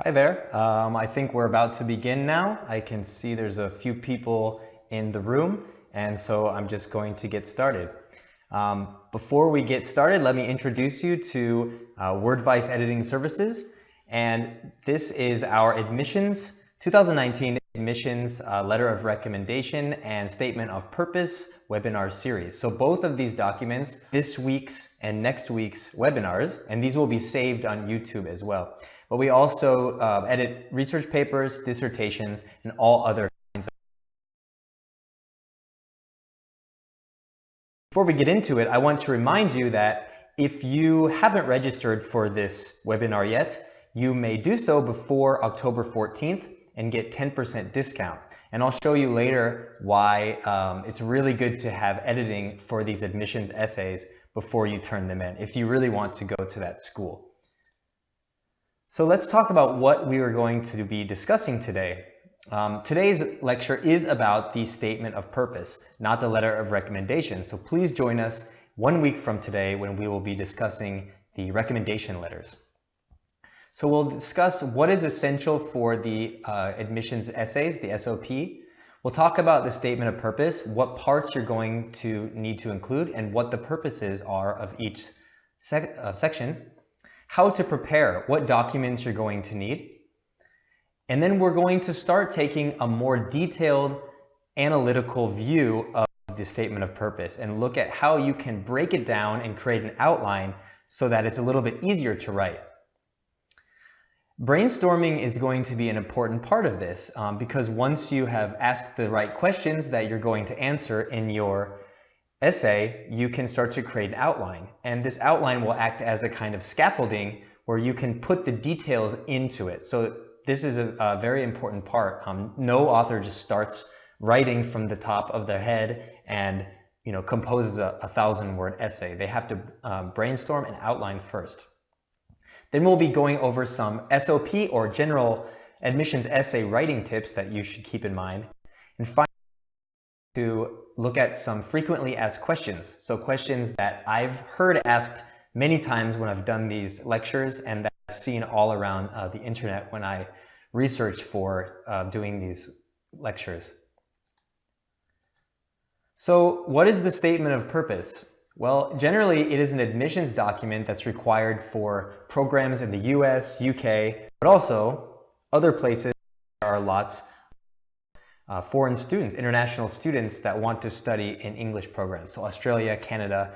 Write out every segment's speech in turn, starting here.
Hi there. I think we're about to begin now. I can see there's a few people in the room, and so I'm just going to get started. Before we get started, let me introduce you to Wordvice Editing Services, and this is our admissions 2019 admissions letter of recommendation and statement of purpose webinar series. So both of these documents, this week's and next week's webinars, and these will be saved on YouTube as well. But we also edit research papers, dissertations, and all other kinds of. Before we get into it, I want to remind you that if you haven't registered for this webinar yet, you may do so before October 14th and get 10% discount. And I'll show you later why it's really good to have editing for these admissions essays before you turn them in, if you really want to go to that school. So let's talk about what we are going to be discussing today. Today's lecture is about the statement of purpose, not the letter of recommendation. So please join us 1 week from today when we will be discussing the recommendation letters. So we'll discuss what is essential for the admissions essays, the SOP. We'll talk about the statement of purpose, what parts you're going to need to include, and what the purposes are of each section. How to prepare, what documents you're going to need. And then we're going to start taking a more detailed analytical view of the statement of purpose and look at how you can break it down and create an outline so that it's a little bit easier to write. Brainstorming is going to be an important part of this because once you have asked the right questions that you're going to answer in your essay, you can start to create an outline. And this outline will act as a kind of scaffolding where you can put the details into it. So this is a very important part. No author just starts writing from the top of their head and composes a 1,000-word essay. They have to brainstorm and outline first. Then we'll be going over some SOP or general admissions essay writing tips that you should keep in mind. And finally, to look at some frequently asked questions. So questions that I've heard asked many times when I've done these lectures and that I've seen all around the internet when I research for doing these lectures. So what is the statement of purpose? Well, generally it is an admissions document that's required for programs in the US, UK, but also other places. There are lots foreign students, international students that want to study in English programs. So Australia, Canada,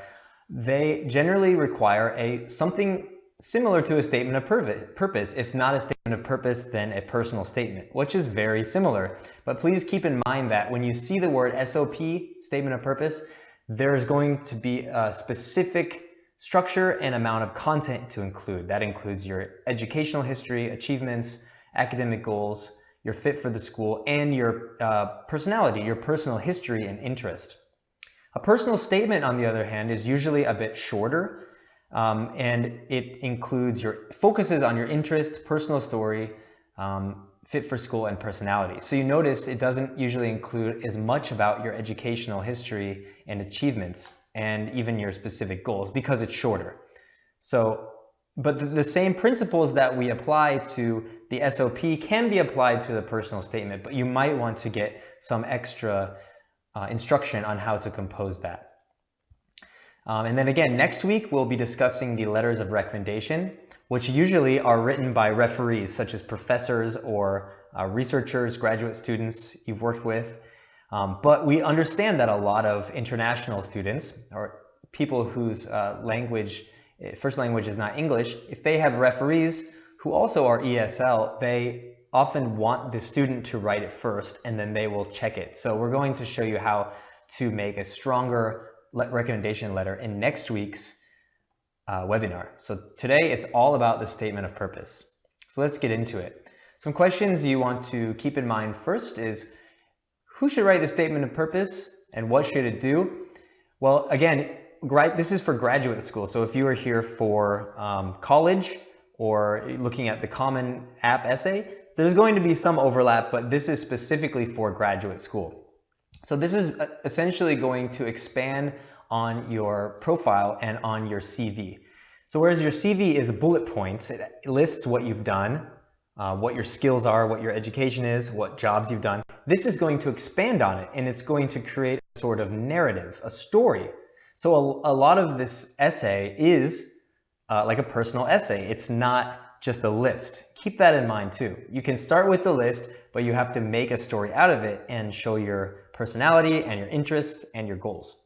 they generally require something similar to a statement of purpose. If not a statement of purpose, then a personal statement, which is very similar. But please keep in mind that when you see the word SOP, statement of purpose, there's going to be a specific structure and amount of content to include. That includes your educational history, achievements, academic goals, your fit for the school, and your personality, your personal history and interest. A personal statement, on the other hand, is usually a bit shorter, and it focuses on your interest, personal story, fit for school, and personality. So you notice it doesn't usually include as much about your educational history and achievements, and even your specific goals, because it's shorter. But the same principles that we apply to the SOP can be applied to the personal statement, but you might want to get some extra instruction on how to compose that. And then again, next week we'll be discussing the letters of recommendation, which usually are written by referees, such as professors or researchers, graduate students you've worked with. But we understand that a lot of international students, or people whose first language is not English, if they have referees who also are ESL, they often want the student to write it first and then they will check it. So we're going to show you how to make a stronger recommendation letter in next week's webinar. So today it's all about the statement of purpose. So let's get into it. Some questions you want to keep in mind first is, who should write the statement of purpose and what should it do? Well, again, this is for graduate school. So if you are here for college or looking at the Common App essay, there's going to be some overlap, but this is specifically for graduate school. So this is essentially going to expand on your profile and on your CV. So whereas your CV is bullet points, it lists what you've done, what your skills are, what your education is, what jobs you've done. This is going to expand on it, and it's going to create a sort of narrative, a story. So a lot of this essay is like a personal essay. It's not just a list. Keep that in mind too. You can start with the list, but you have to make a story out of it and show your personality and your interests and your goals.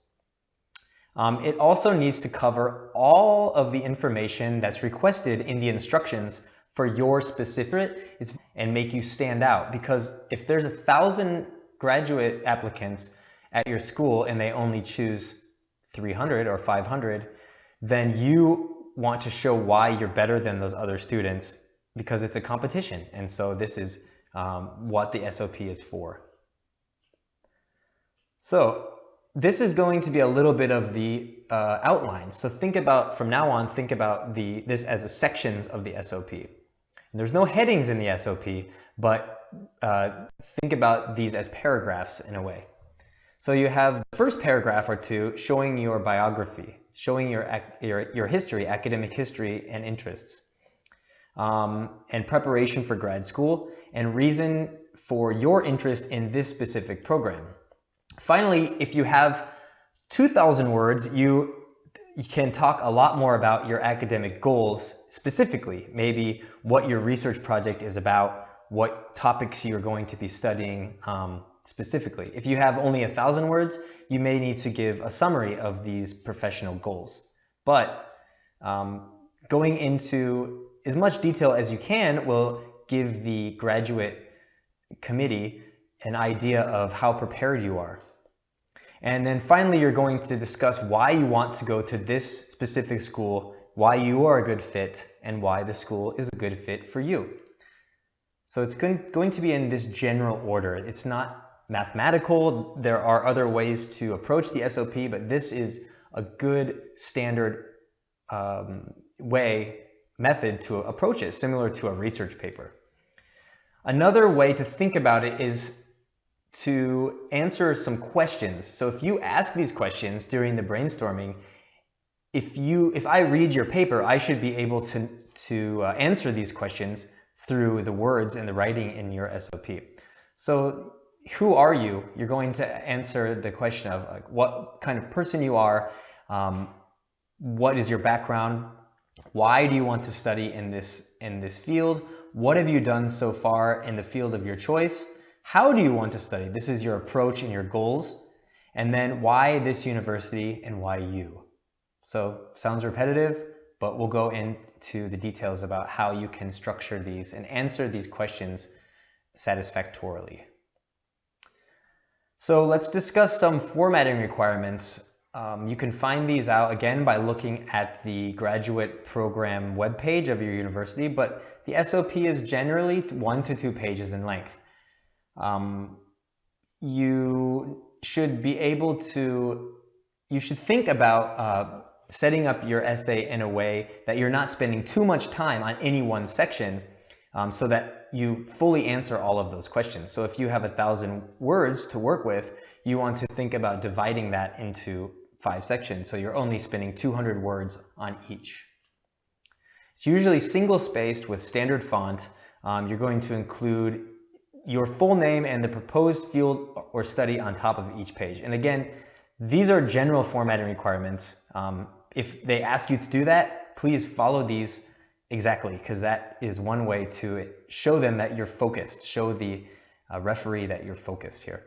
It also needs to cover all of the information that's requested in the instructions for your specific and make you stand out. Because if there's 1,000 graduate applicants at your school and they only choose 300 or 500, then you want to show why you're better than those other students because it's a competition. And so this is what the SOP is for. So this is going to be a little bit of the outline. So think about, from now on, think about this as a sections of the SOP. And there's no headings in the SOP, but think about these as paragraphs in a way. So you have the first paragraph or two showing your biography, showing your history, academic history and interests, and preparation for grad school, and reason for your interest in this specific program. Finally, if you have 2,000 words, you can talk a lot more about your academic goals specifically, maybe what your research project is about, what topics you're going to be studying specifically. If you have only 1,000 words, you may need to give a summary of these professional goals. But going into as much detail as you can will give the graduate committee an idea of how prepared you are. And then finally, you're going to discuss why you want to go to this specific school, why you are a good fit, and why the school is a good fit for you. So it's going to be in this general order. It's not mathematical. There are other ways to approach the SOP, but this is a good standard method to approach it, similar to a research paper. Another way to think about it is to answer some questions. So if you ask these questions during the brainstorming, if I read your paper, I should be able to answer these questions through the words and the writing in your SOP. So who are you? You're going to answer the question of like, what kind of person you are, what is your background, why do you want to study in this field, what have you done so far in the field of your choice, how do you want to study? This is your approach and your goals. And then why this university and why you? So sounds repetitive, but we'll go into the details about how you can structure these and answer these questions satisfactorily. So let's discuss some formatting requirements. You can find these out again by looking at the graduate program webpage of your university, but the SOP is generally 1 to 2 pages in length. You should think about setting up your essay in a way that you're not spending too much time on any one section so that you fully answer all of those questions. So if you have 1,000 words to work with, you want to think about dividing that into 5 sections. So you're only spending 200 words on each. It's usually single-spaced with standard font. You're going to include your full name and the proposed field or study on top of each page. And again, these are general formatting requirements. If they ask you to do that, please follow these exactly, because that is one way to show them that you're focused, show the referee that you're focused here.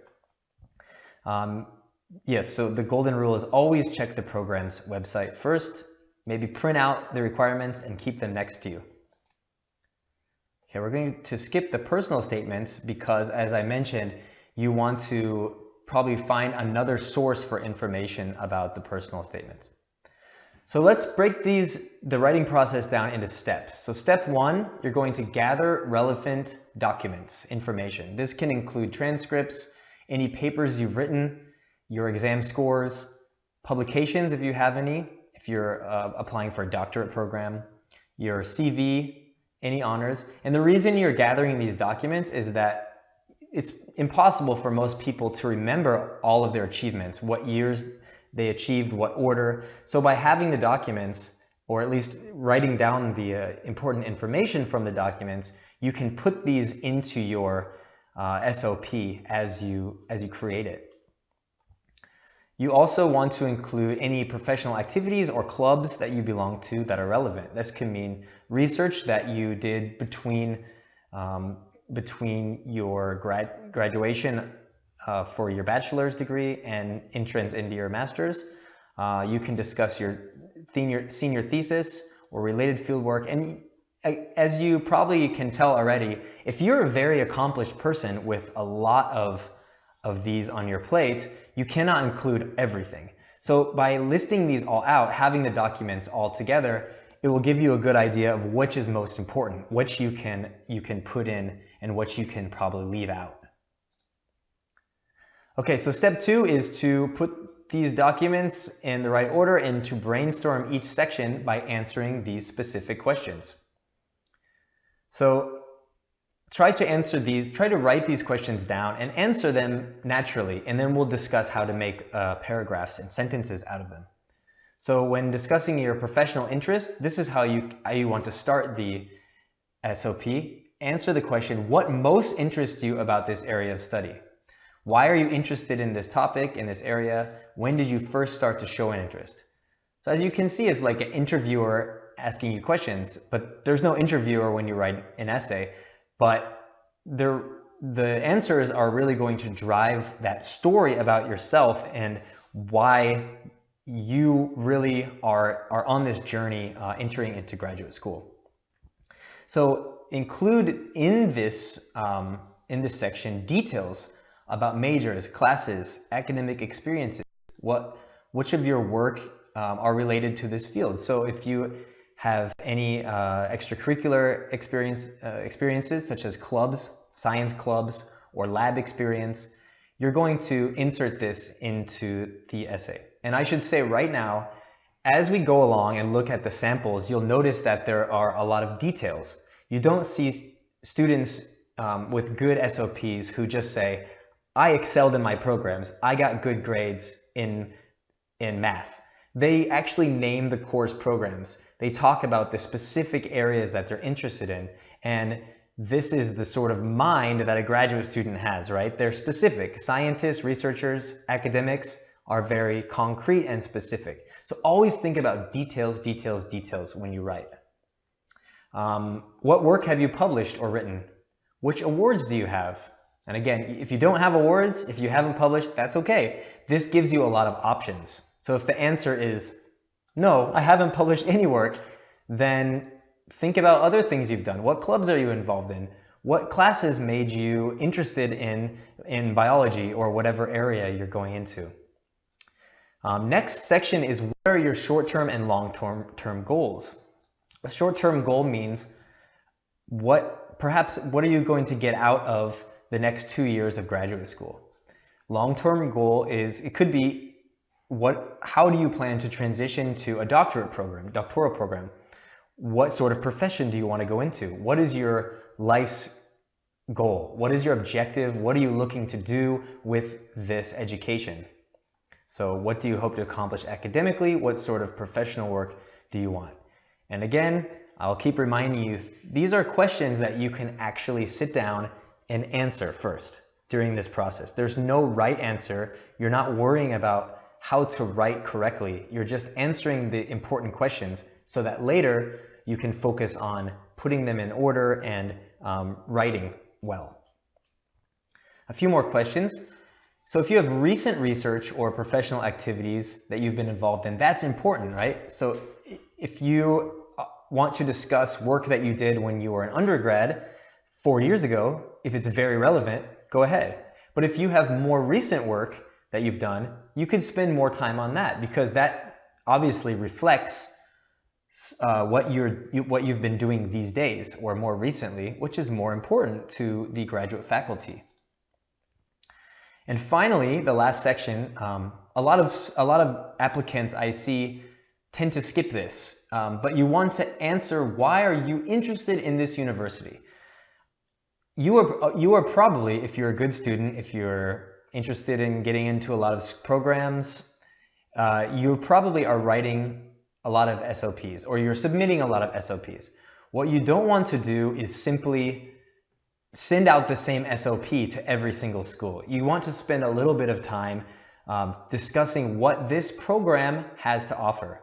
Yes, so the golden rule is always check the program's website first, maybe print out the requirements and keep them next to you. Okay, we're going to skip the personal statements because, as I mentioned, you want to probably find another source for information about the personal statements. So let's break the writing process down into steps. So step 1, you're going to gather relevant documents, information. This can include transcripts, any papers you've written, your exam scores, publications if you have any, if you're applying for a doctorate program, your CV, any honors. And the reason you're gathering these documents is that it's impossible for most people to remember all of their achievements, what years they achieved, what order. So by having the documents or at least writing down the important information from the documents, you can put these into your SOP as you create it. You also want to include any professional activities or clubs that you belong to that are relevant. This can mean research that you did between your graduation for your bachelor's degree and entrance into your master's. You can discuss your senior thesis or related fieldwork. And as you probably can tell already, if you're a very accomplished person with a lot of these on your plate, you cannot include everything. So by listing these all out, having the documents all together, it will give you a good idea of which is most important, which you can put in and which you can probably leave out. Okay, so step 2 is to put these documents in the right order and to brainstorm each section by answering these specific questions. So try to write these questions down and answer them naturally, and then we'll discuss how to make paragraphs and sentences out of them. So when discussing your professional interest, this is how you want to start the SOP. Answer the question, what most interests you about this area of study? Why are you interested in this topic, in this area? When did you first start to show an interest? So as you can see, it's like an interviewer asking you questions, but there's no interviewer when you write an essay. But the answers are really going to drive that story about yourself and why you really are on this journey entering into graduate school. So include in this section details about majors, classes, academic experiences, which of your work are related to this field. So if you have any extracurricular experiences such as clubs, science clubs, or lab experience, you're going to insert this into the essay. And I should say right now, as we go along and look at the samples, you'll notice that there are a lot of details. You don't see students with good SOPs who just say, I excelled in my programs, I got good grades in math. They actually name the course programs. They talk about the specific areas that they're interested in. And this is the sort of mind that a graduate student has, right? They're specific. Scientists, researchers, academics are very concrete and specific. So always think about details, details, details when you write. What work have you published or written? Which awards do you have? And again, if you don't have awards, if you haven't published, that's okay. This gives you a lot of options. So if the answer is, no, I haven't published any work, then think about other things you've done. What clubs are you involved in? What classes made you interested in biology or whatever area you're going into? Next section is what are your short-term and long-term goals? A short-term goal means what are you going to get out of the next 2 years of graduate school? Long-term goal is, it could be how do you plan to transition to a doctoral program? What sort of profession do you want to go into? What is your life's goal? What is your objective? What are you looking to do with this education? So what do you hope to accomplish academically? What sort of professional work do you want? And again, I'll keep reminding you, these are questions that you can actually sit down and answer first during this process. There's no right answer. You're not worrying about how to write correctly. You're just answering the important questions so that later you can focus on putting them in order and writing well. A few more questions. So if you have recent research or professional activities that you've been involved in, that's important, right? So if you want to discuss work that you did when you were an undergrad 4 years ago, if it's very relevant, go ahead. But if you have more recent work that you've done, you could spend more time on that because that obviously reflects what you've been doing these days or more recently, which is more important to the graduate faculty. And finally, the last section, a lot of applicants I see tend to skip this, but you want to answer, why are you interested in this university? You are probably, if you're a good student, if you're interested in getting into a lot of programs, you probably are writing a lot of SOPs, or you're submitting a lot of SOPs. What you don't want to do is simply send out the same SOP to every single school. You want to spend a little bit of time discussing what this program has to offer.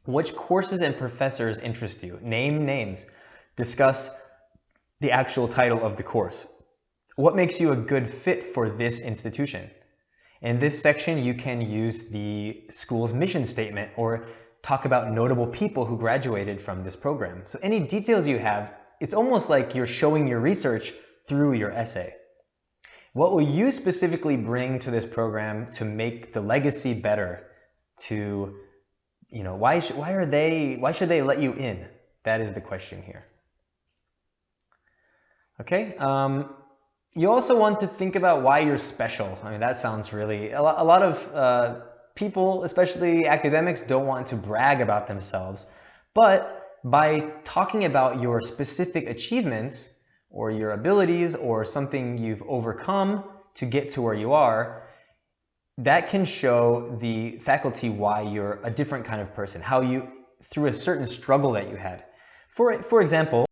Which courses and professors interest you? Name names. Discuss the actual title of the course. What makes you a good fit for this institution? In this section, you can use the school's mission statement or talk about notable people who graduated from this program. So any details you have, it's almost like you're showing your research through your essay. What will you specifically bring to this program to make the legacy better? To, why should they let you in? That is the question here. Okay. You also want to think about why you're special. I mean, that sounds really, a lot of people, especially academics, don't want to brag about themselves. But by talking about your specific achievements or your abilities or something you've overcome to get to where you are, that can show the faculty why you're a different kind of person, how you, through a certain struggle that you had. For example,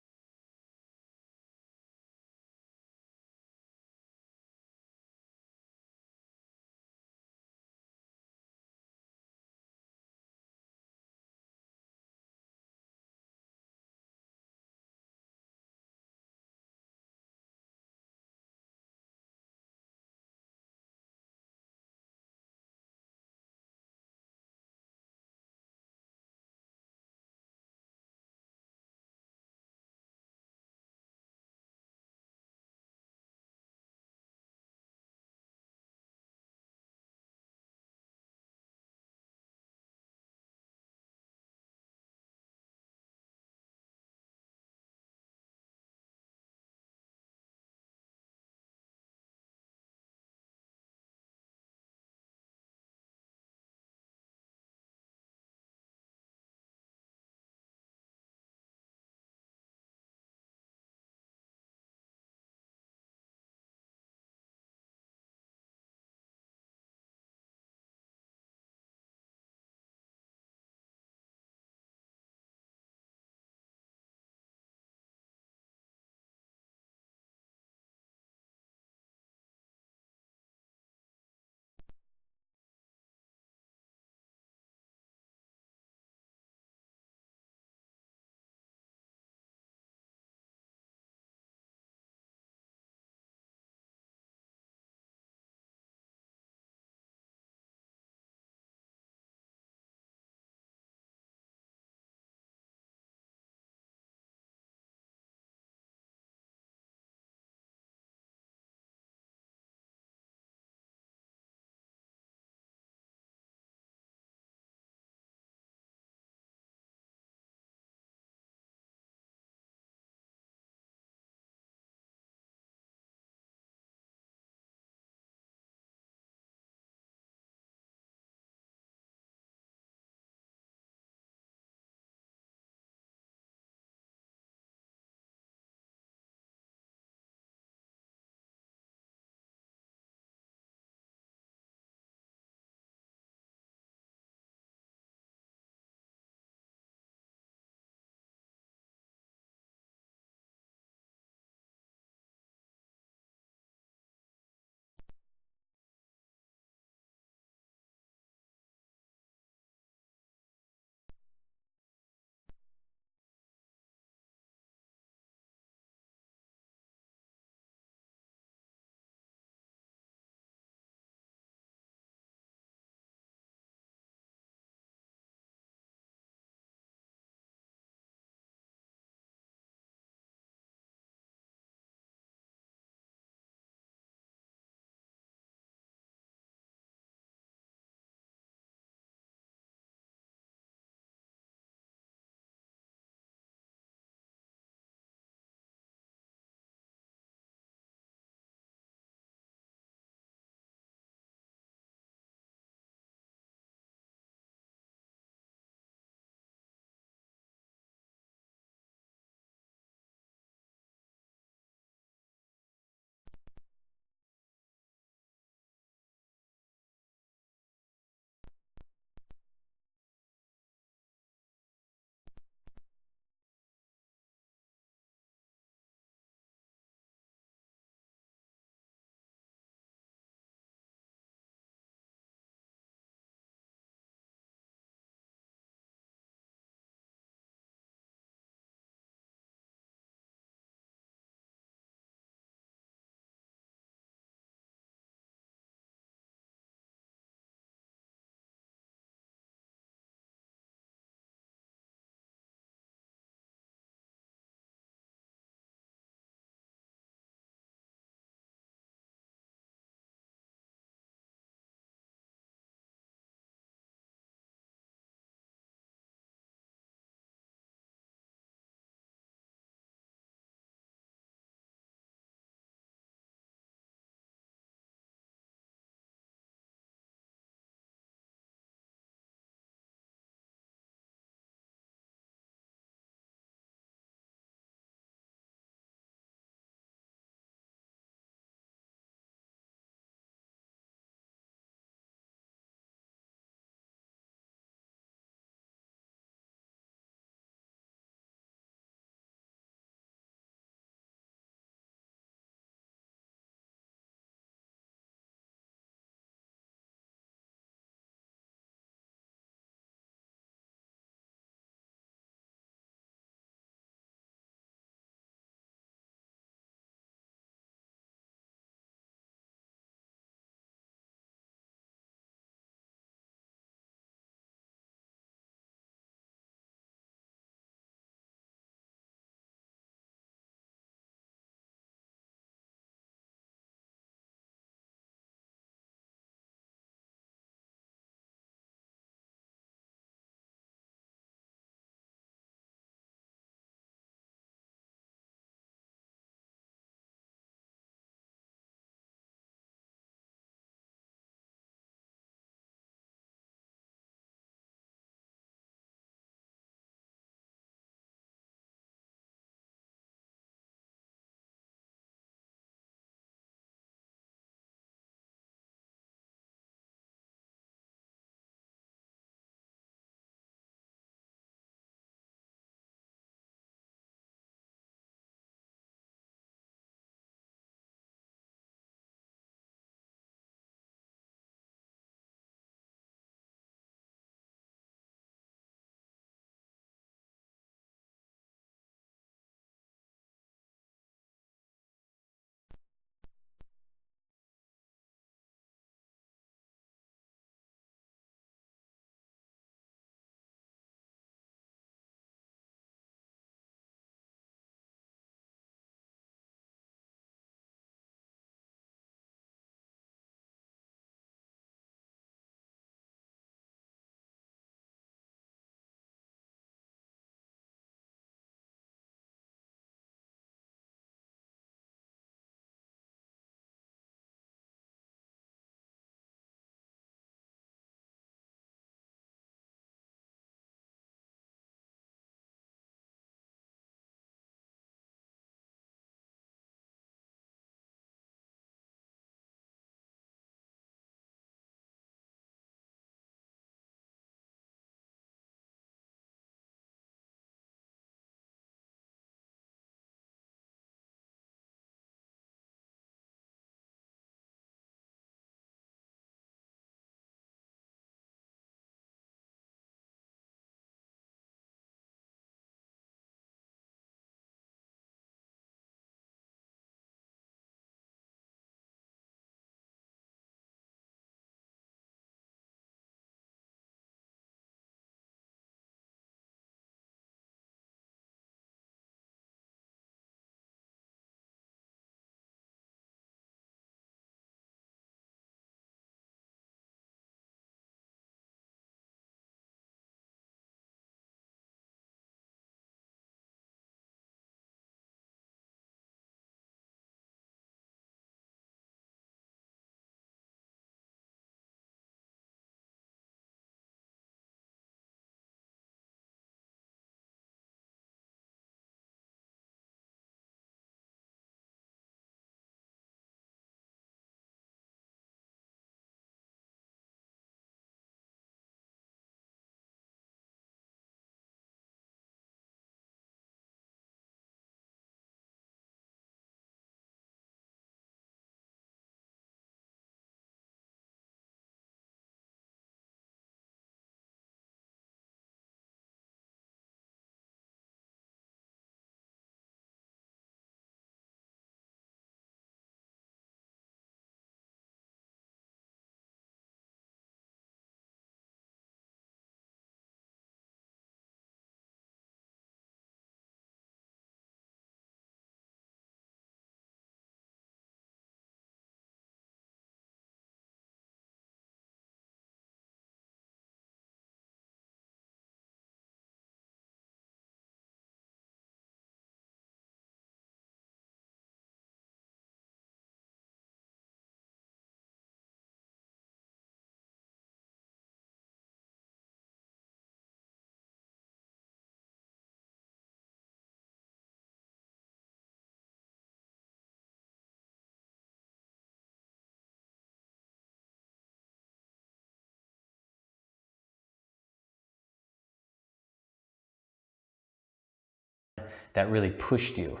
that really pushed you.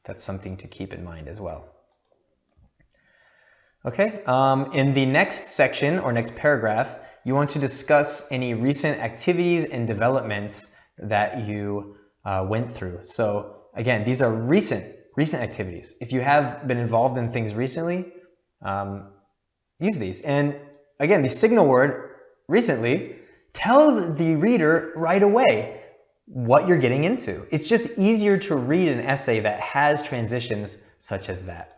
That's something to keep in mind as well. Okay, in the next section or next paragraph, you want to discuss any recent activities and developments that you went through. So again, these are recent activities. If you have been involved in things recently, use these. And again, the signal word recently tells the reader right away what you're getting into. It's just easier to read an essay that has transitions such as that.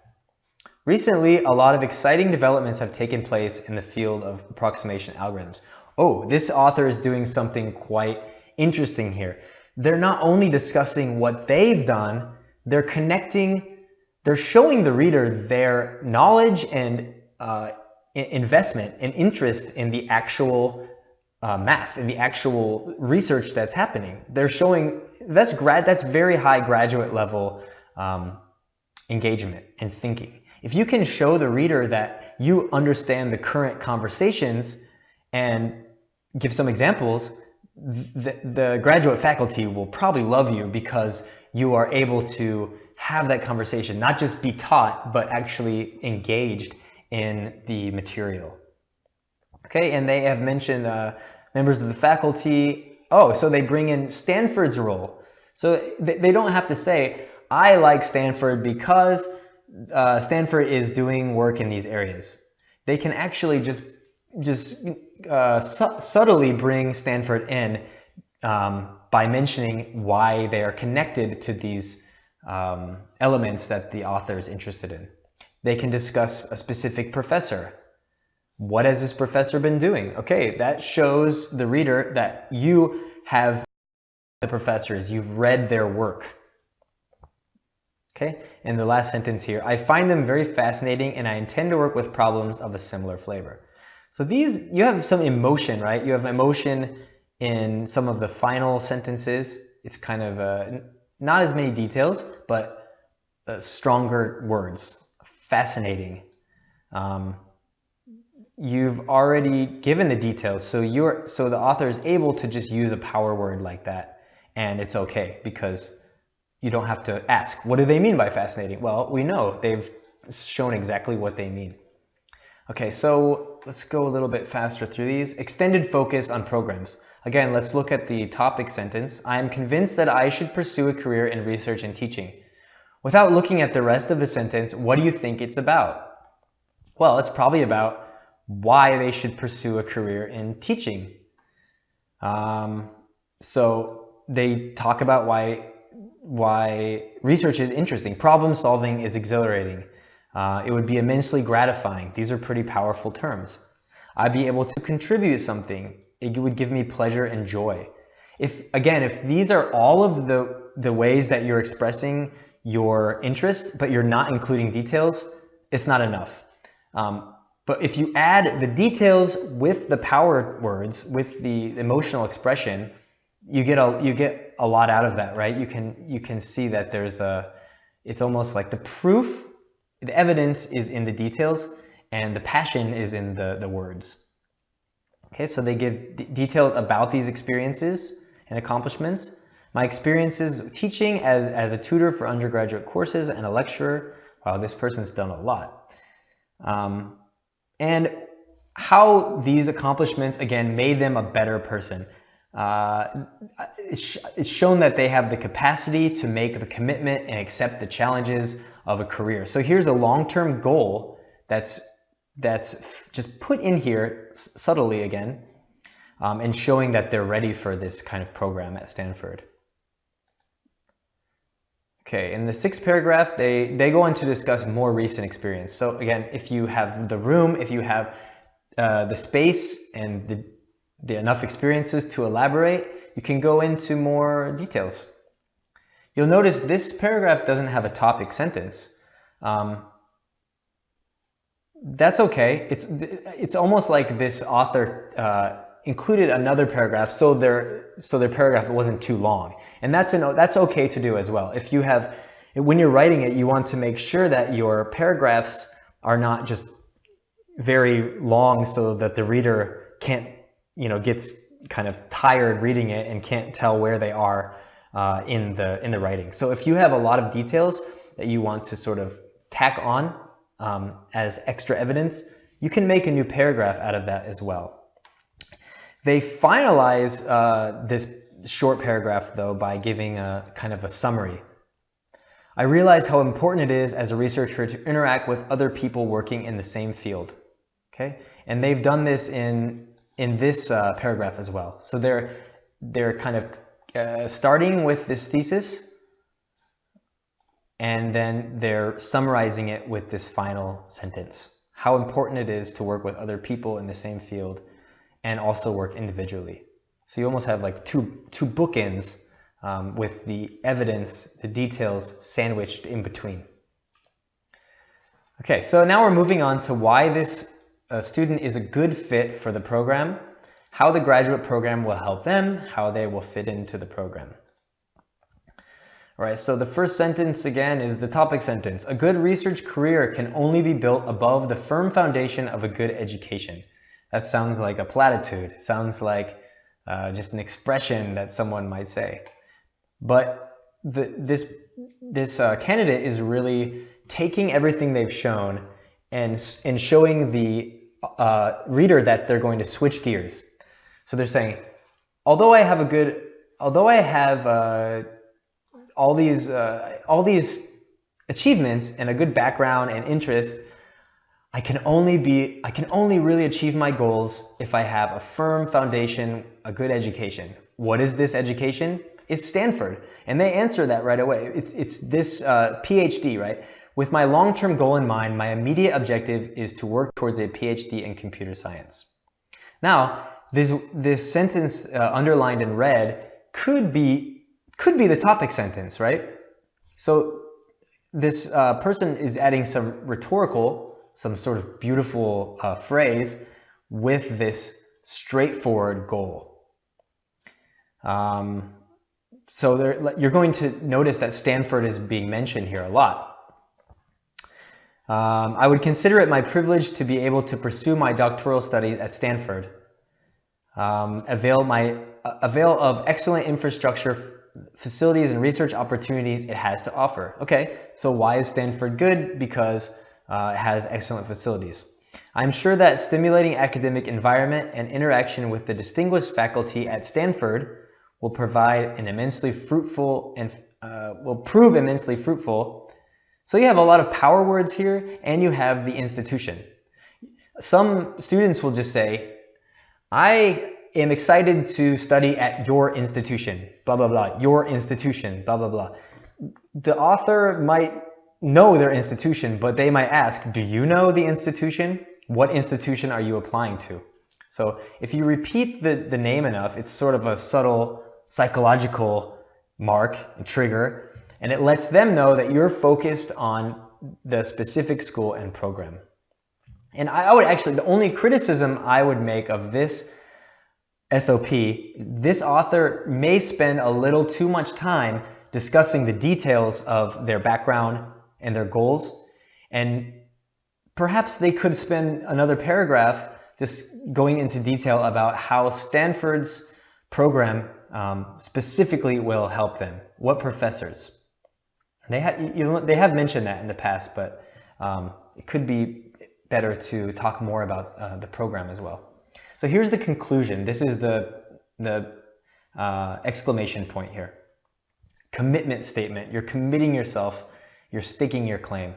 Recently, a lot of exciting developments have taken place in the field of approximation algorithms. Oh, this author is doing something quite interesting here. They're not only discussing what they've done, they're showing the reader their knowledge and investment and interest in the actual math, in the actual research that's happening. They're showing that's very high graduate level engagement and thinking. If you can show the reader that you understand the current conversations and give some examples, the graduate faculty will probably love you because you are able to have that conversation, not just be taught, but actually engaged in the material. Okay, and they have mentioned members of the faculty. Oh, so they bring in Stanford's role. So they don't have to say, I like Stanford because Stanford is doing work in these areas. They can actually just subtly bring Stanford in by mentioning why they are connected to these elements that the author is interested in. They can discuss a specific professor. What has this professor been doing? Okay, that shows the reader that you have the professors, you've read their work. Okay, and the last sentence here, I find them very fascinating and I intend to work with problems of a similar flavor. So these, you have some emotion, right? You have emotion in some of the final sentences. It's kind of not as many details, but stronger words. Fascinating. You've already given the details, so the author is able to just use a power word like that, and it's okay because you don't have to ask, what do they mean by fascinating? Well, we know they've shown exactly what they mean. Okay, so let's go a little bit faster through these. Extended focus on programs. Again, let's look at the topic sentence. I am convinced that I should pursue a career in research and teaching. Without looking at the rest of the sentence, what do you think it's about? Well, it's probably about why they should pursue a career in teaching. So they talk about why research is interesting. Problem solving is exhilarating. It would be immensely gratifying. These are pretty powerful terms. I'd be able to contribute something. It would give me pleasure and joy. If these are all of the ways that you're expressing your interest, but you're not including details, it's not enough. But if you add the details with the power words, with the emotional expression, you get a lot out of that, right? You can see that it's almost like the proof, the evidence is in the details, and the passion is in the words. Okay, so they give details about these experiences and accomplishments. My experiences teaching as a tutor for undergraduate courses and a lecturer. Wow, this person's done a lot. And how these accomplishments, again, made them a better person. It's shown that they have the capacity to make the commitment and accept the challenges of a career. So here's a long-term goal that's just put in here subtly again, and showing that they're ready for this kind of program at Stanford. Okay, in the sixth paragraph, they go on to discuss more recent experience. So again, if you have the room, if you have the space and the enough experiences to elaborate, you can go into more details. You'll notice this paragraph doesn't have a topic sentence. That's okay. It's almost like this author included another paragraph so their paragraph wasn't too long, and that's okay to do as well. When you're writing it, you want to make sure that your paragraphs are not just very long so that the reader gets kind of tired reading it and can't tell where they are. in the writing. So if you have a lot of details that you want to sort of tack on as extra evidence, you can make a new paragraph out of that as well. They finalize this short paragraph though by giving a kind of a summary. I realize how important it is as a researcher to interact with other people working in the same field. Okay, and they've done this in this paragraph as well. So they're kind of starting with this thesis, and then they're summarizing it with this final sentence. How important it is to work with other people in the same field and also work individually. So you almost have like two bookends with the evidence, the details sandwiched in between. Okay, so now we're moving on to why this student is a good fit for the program, how the graduate program will help them, how they will fit into the program. All right, so the first sentence again is the topic sentence. A good research career can only be built above the firm foundation of a good education. That sounds like a platitude. It sounds like just an expression that someone might say. But this candidate is really taking everything they've shown and showing the reader that they're going to switch gears. So they're saying, although I have all these achievements and a good background and interest, I can only really achieve my goals if I have a firm foundation, a good education. What is this education? It's Stanford. And they answer that right away. It's this PhD, right? With my long-term goal in mind, my immediate objective is to work towards a PhD in computer science. Now, this sentence underlined in red could be the topic sentence, right? So this person is adding some rhetorical, some sort of beautiful phrase with this straightforward goal. So you're going to notice that Stanford is being mentioned here a lot. I would consider it my privilege to be able to pursue my doctoral studies at Stanford. Avail of excellent infrastructure, facilities, and research opportunities it has to offer. Okay, so why is Stanford good? Because it has excellent facilities. I'm sure that stimulating academic environment and interaction with the distinguished faculty at Stanford will provide an immensely fruitful and will prove immensely fruitful. So you have a lot of power words here, and you have the institution. Some students will just say, I am excited to study at your institution, blah, blah, blah, your institution, blah, blah, blah. The author might know their institution, but they might ask, do you know the institution? What institution are you applying to? So if you repeat the name enough, it's sort of a subtle psychological mark and trigger, and it lets them know that you're focused on the specific school and program. And I would actually, the only criticism I would make of this SOP, this author may spend a little too much time discussing the details of their background and their goals, and perhaps they could spend another paragraph just going into detail about how Stanford's program specifically will help them. What professors? They have mentioned that in the past, but it could be better to talk more about the program as well. So here's the conclusion. This is the exclamation point here. Commitment statement. You're committing yourself. You're staking your claim.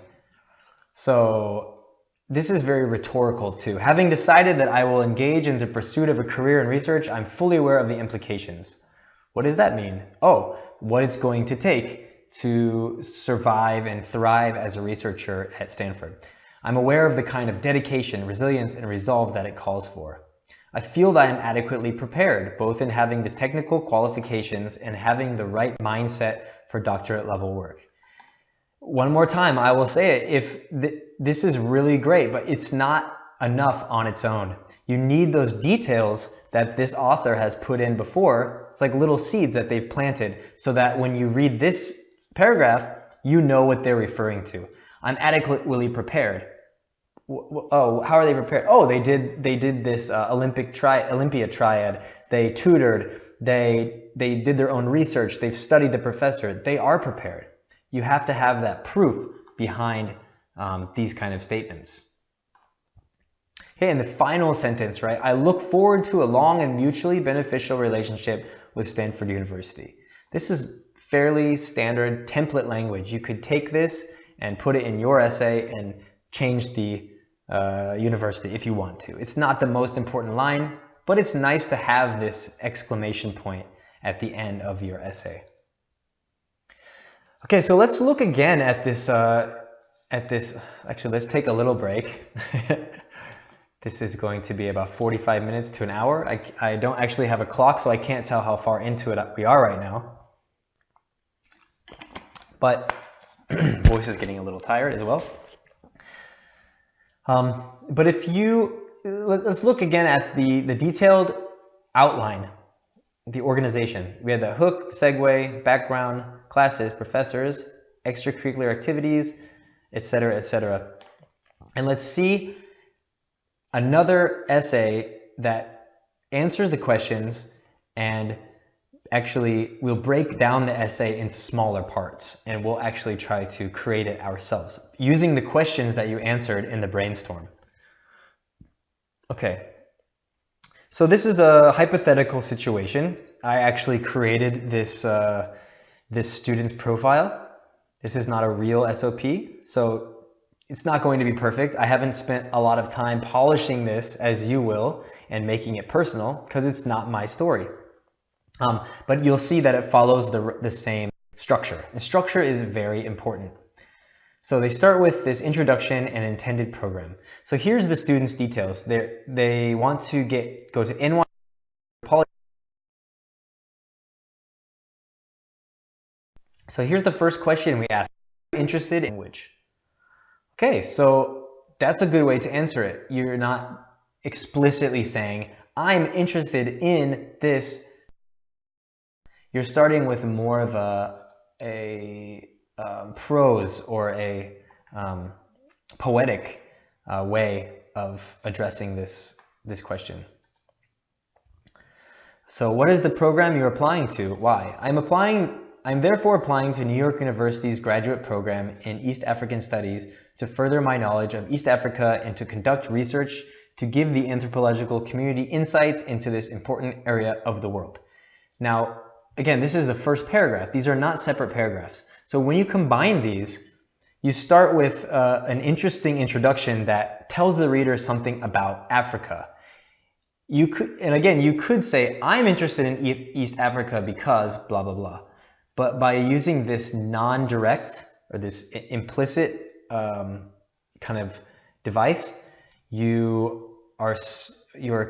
So this is very rhetorical too. Having decided that I will engage in the pursuit of a career in research, I'm fully aware of the implications. What does that mean? Oh, what it's going to take to survive and thrive as a researcher at Stanford. I'm aware of the kind of dedication, resilience, and resolve that it calls for. I feel that I am adequately prepared, both in having the technical qualifications and having the right mindset for doctorate level work. One more time, I will say it, this is really great, but it's not enough on its own. You need those details that this author has put in before. It's like little seeds that they've planted so that when you read this paragraph, you know what they're referring to. I'm adequately prepared. Oh, how are they prepared? Oh, they did this Olympia triad. They tutored. they did their own research, they've studied the professor, they are prepared. You have to have that proof behind these kind of statements. Okay, and the final sentence, right? I look forward to a long and mutually beneficial relationship with Stanford University. This is fairly standard template language. You could take this and put it in your essay and change the university if you want to. It's not the most important line, but it's nice to have this exclamation point at the end of your essay. Okay, so let's look again at this, actually let's take a little break. This is going to be about 45 minutes to an hour. I don't actually have a clock, so I can't tell how far into it we are right now. But voice is getting a little tired as well. But if you, let's look again at the detailed outline, the organization. We had the hook, the segue, background, classes, professors, extracurricular activities, etc., etc. And let's see another essay that answers the questions and actually we'll break down the essay into smaller parts and we'll actually try to create it ourselves using the questions that you answered in the brainstorm. Okay, so this is a hypothetical situation. I actually created this, this student's profile. This is not a real SOP, so it's not going to be perfect. I haven't spent a lot of time polishing this as you will and making it personal because it's not my story. But you'll see that it follows the same structure. And structure is very important. So they start with this introduction and intended program. So here's the student's details. They want to go to NY. So here's the first question we ask. Are you interested in which? Okay, so that's a good way to answer it. You're not explicitly saying, I'm interested in this. You're starting with more of a prose or a poetic way of addressing this question. So what is the program you're applying to? Why? I'm therefore applying to New York University's graduate program in East African Studies to further my knowledge of East Africa and to conduct research to give the anthropological community insights into this important area of the world. Now, again, this is the first paragraph. These are not separate paragraphs. So when you combine these, you start with an interesting introduction that tells the reader something about Africa. You could say, I'm interested in East Africa because blah, blah, blah. But by using this non-direct or this implicit kind of device, you're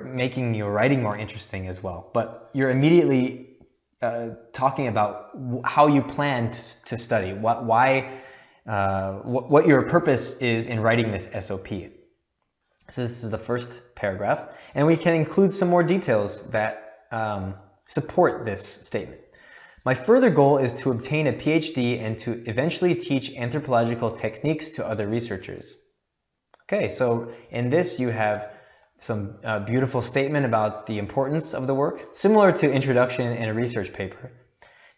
making your writing more interesting as well. But you're immediately talking about how you plan to study, what your purpose is in writing this SOP. So this is the first paragraph, and we can include some more details that support this statement. My further goal is to obtain a PhD and to eventually teach anthropological techniques to other researchers. Okay, so in this you have some beautiful statement about the importance of the work, similar to introduction in a research paper.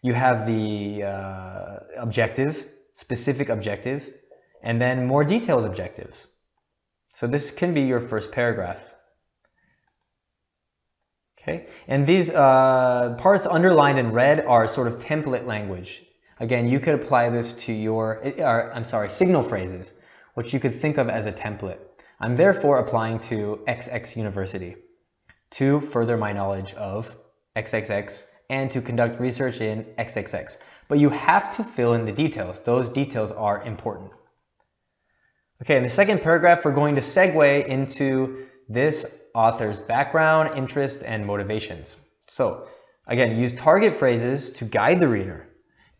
You have the objective, specific objective, and then more detailed objectives. So this can be your first paragraph. Okay, and these parts underlined in red are sort of template language. Again, you could apply this to your, signal phrases, which you could think of as a template. I'm therefore applying to XX University to further my knowledge of XXX and to conduct research in XXX. But you have to fill in the details. Those details are important. Okay, in the second paragraph, we're going to segue into this author's background, interest, and motivations. So again, use target phrases to guide the reader.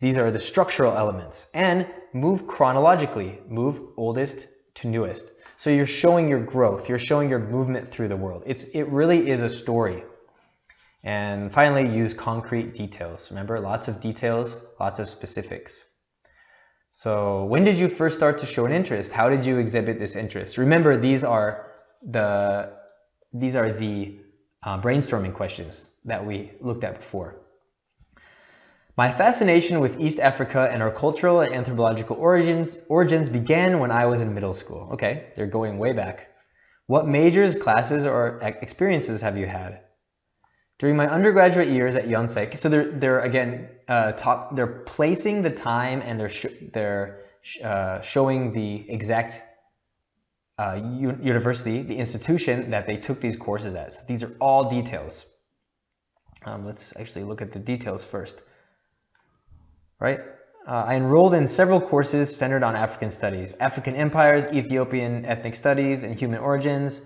These are the structural elements. And move chronologically, move oldest to newest. So you're showing your growth, you're showing your movement through the world. It really is a story. And finally, use concrete details. Remember, lots of details, lots of specifics. So when did you first start to show an interest? How did you exhibit this interest? Remember, these are the brainstorming questions. that we looked at before. My fascination with East Africa and our cultural and anthropological origins began when I was in middle school. Okay, they're going way back. What majors, classes, or experiences have you had? During my undergraduate years at Yonsei, so they're again they're placing the time and they're showing the exact university, the institution that they took these courses at. So these are all details. Let's actually look at the details first. Right? I enrolled in several courses centered on African studies, African empires, Ethiopian ethnic studies, and human origins,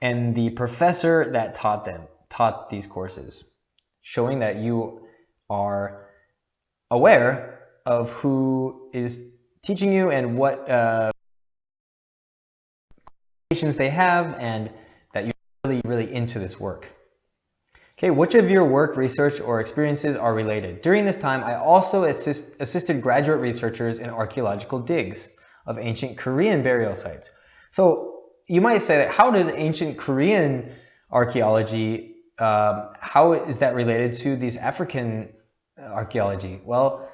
and the professor that taught these courses, showing that you are aware of who is teaching you and what qualifications they have, and that you're really into this work. Okay, which of your work, research, or experiences are related? During this time, I also assisted graduate researchers in archaeological digs of ancient Korean burial sites. So you might say that how does ancient Korean archaeology, how is that related to these African archaeology? Well,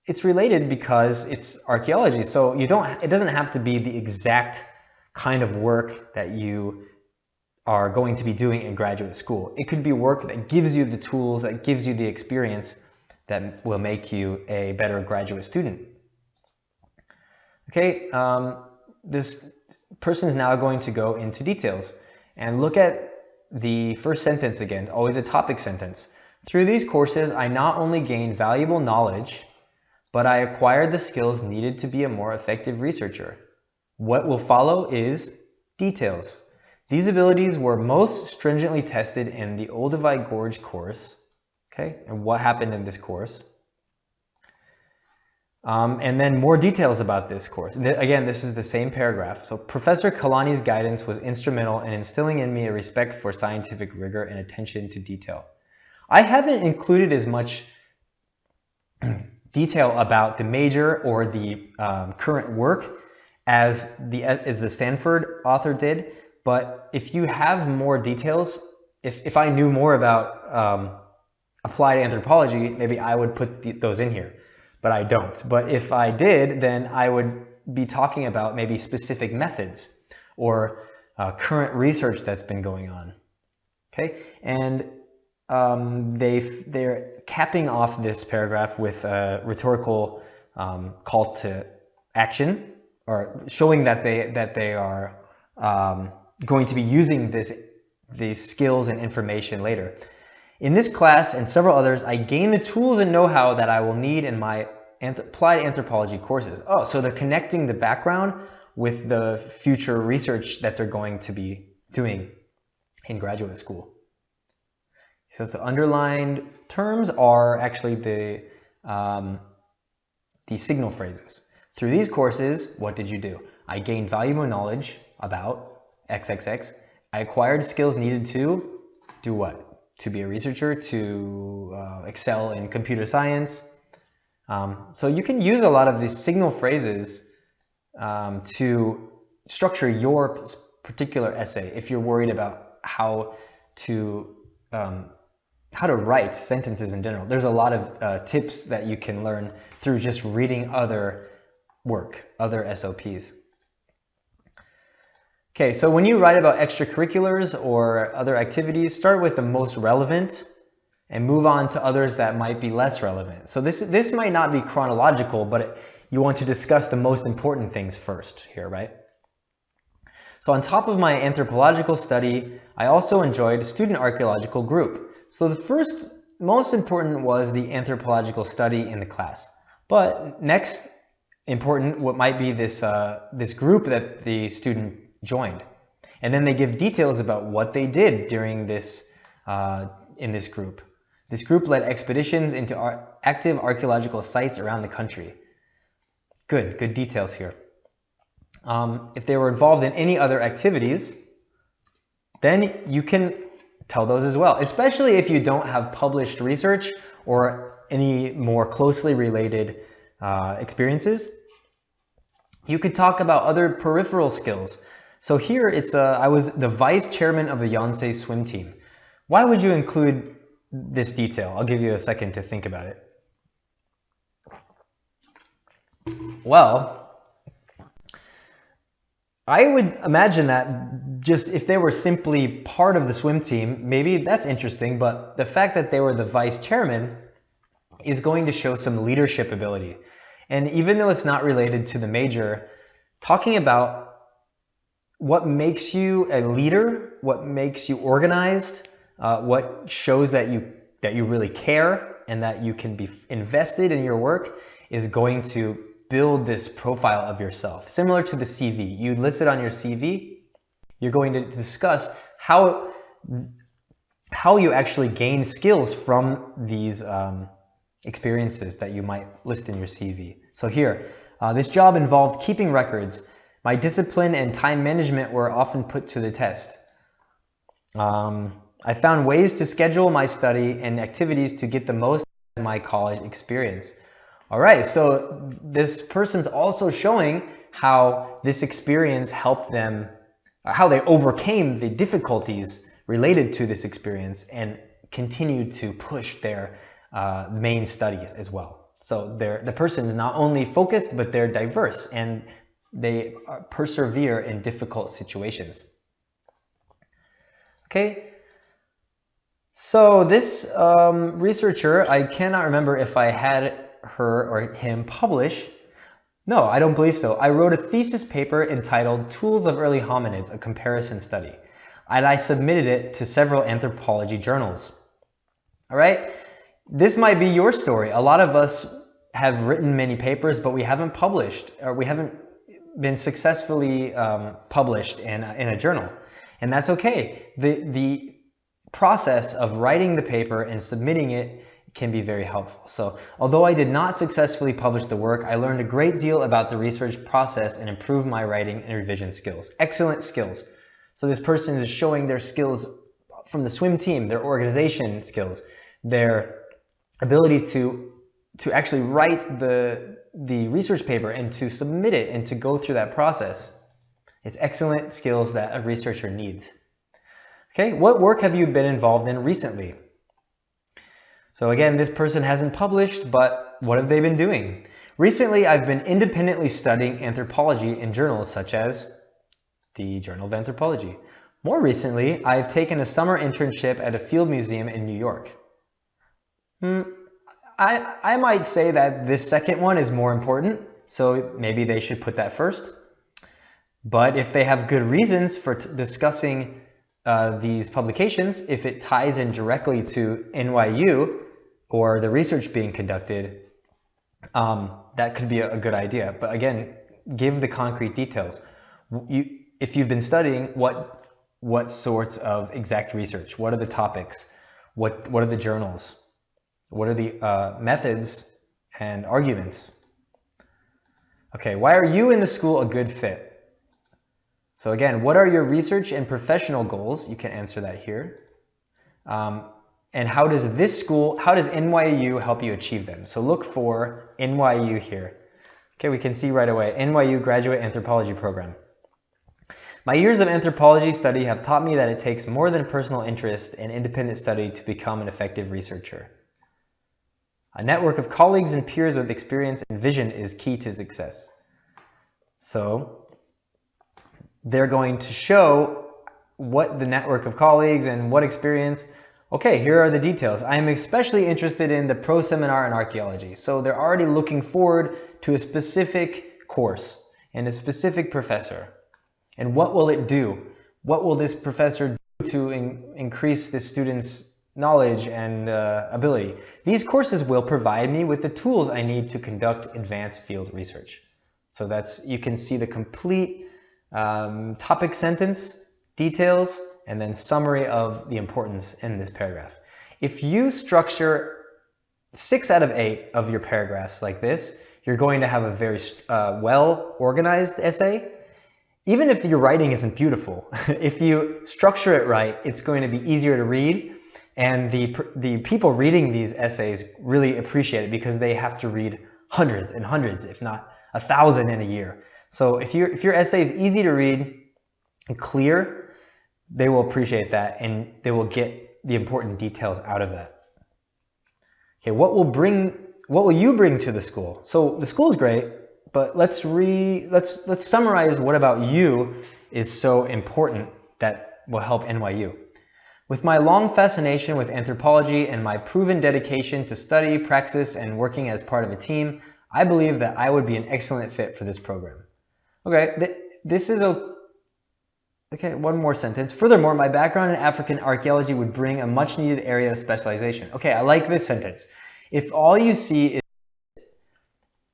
it's related because it's archaeology. So it doesn't have to be the exact kind of work that you are going to be doing in graduate school. It could be work that gives you the tools, that gives you the experience that will make you a better graduate student. Okay, this person is now going to go into details and look at the first sentence again, always a topic sentence. Through these courses, I not only gained valuable knowledge, but I acquired the skills needed to be a more effective researcher. What will follow is details. These abilities were most stringently tested in the Olduvai Gorge course. Okay, and what happened in this course? And then more details about this course. Again, this is the same paragraph. So Professor Kalani's guidance was instrumental in instilling in me a respect for scientific rigor and attention to detail. I haven't included as much detail about the major or the current work as the Stanford author did. But if you have more details, if I knew more about applied anthropology, maybe I would put those in here, but I don't. But if I did, then I would be talking about maybe specific methods or current research that's been going on. Okay, and they're capping off this paragraph with a rhetorical call to action, or showing that they are going to be using these skills and information later. In this class and several others, I gain the tools and know-how that I will need in my applied anthropology courses. Oh, so they're connecting the background with the future research that they're going to be doing in graduate school. So the underlined terms are actually the signal phrases. Through these courses, what did you do? I gained valuable knowledge about XXX. I acquired skills needed to do what? To be a researcher, to excel in computer science. So you can use a lot of these signal phrases to structure your particular essay if you're worried about how to write sentences in general. There's a lot of tips that you can learn through just reading other work, other SOPs. Okay, so when you write about extracurriculars or other activities, start with the most relevant and move on to others that might be less relevant. So this might not be chronological, but you want to discuss the most important things first here, right? So on top of my anthropological study, I also enjoyed student archaeological group. So the first most important was the anthropological study in the class. But next important, what might be this group that the student joined. And then they give details about what they did during this, in this group. This group led expeditions into active archaeological sites around the country. Good details here. If they were involved in any other activities, then you can tell those as well, especially if you don't have published research or any more closely related experiences. You could talk about other peripheral skills. So here it's I was the vice chairman of the Yonsei swim team. Why would you include this detail? I'll give you a second to think about it. Well, I would imagine that just if they were simply part of the swim team, maybe that's interesting, but the fact that they were the vice chairman is going to show some leadership ability. And even though it's not related to the major, talking about what makes you a leader, what makes you organized, what shows that you really care and that you can be invested in your work is going to build this profile of yourself. Similar to the CV. You list it on your CV, you're going to discuss how you actually gain skills from these experiences that you might list in your CV. So here, this job involved keeping records. My discipline and time management were often put to the test. I found ways to schedule my study and activities to get the most out of my college experience. All right, so this person's also showing how this experience helped them, how they overcame the difficulties related to this experience and continued to push their main studies as well. So the person is not only focused, but they're diverse and they persevere in difficult situations. Okay, so this researcher, I cannot remember if I had her or him publish. No, I don't believe so. I wrote a thesis paper entitled Tools of Early Hominids, a Comparison Study, and I submitted it to several anthropology journals. All right, this might be your story. A lot of us have written many papers, but we haven't published, or we haven't been successfully published in a journal, and that's okay. The process of writing the paper and submitting it can be very helpful. So although I did not successfully publish the work, I learned a great deal about the research process and improved my writing and revision skills. Excellent skills. So this person is showing their skills from the swim team, their organization skills, their ability to actually write the research paper and to submit it and to go through that process. It's excellent skills that a researcher needs. Okay, what work have you been involved in recently? So again, this person hasn't published, but what have they been doing? Recently, I've been independently studying anthropology in journals such as the Journal of Anthropology. More recently, I've taken a summer internship at a field museum in New York. I might say that this second one is more important, so maybe they should put that first. But if they have good reasons for discussing these publications, if it ties in directly to NYU or the research being conducted, that could be a good idea. But again, give the concrete details. If you've been studying, what sorts of exact research? What are the topics? What are the journals? What are the methods and arguments? Okay, why are you in the school a good fit? So again, what are your research and professional goals? You can answer that here. And how does NYU help you achieve them? So look for NYU here. Okay, we can see right away, NYU Graduate Anthropology Program. My years of anthropology study have taught me that it takes more than personal interest and independent study to become an effective researcher. A network of colleagues and peers with experience and vision is key to success. So they're going to show what the network of colleagues and what experience. Okay, here are the details. I am especially interested in the pro seminar in archaeology. So they're already looking forward to a specific course and a specific professor. And what will it do? What will this professor do to increase the students' knowledge and ability? These courses will provide me with the tools I need to conduct advanced field research. So you can see the complete topic sentence, details, and then summary of the importance in this paragraph. If you structure 6 out of 8 of your paragraphs like this, you're going to have a very well-organized essay. Even if your writing isn't beautiful, if you structure it right, it's going to be easier to read. And the people reading these essays really appreciate it because they have to read hundreds and hundreds, if not 1,000 in a year. So if your essay is easy to read and clear, they will appreciate that and they will get the important details out of that. Okay, what will you bring to the school? So the school's great, but let's summarize what about you is so important that will help NYU. With my long fascination with anthropology and my proven dedication to study, praxis, and working as part of a team, I believe that I would be an excellent fit for this program. Okay, this is okay, one more sentence. Furthermore, my background in African archaeology would bring a much needed area of specialization. Okay, I like this sentence. If all you see is,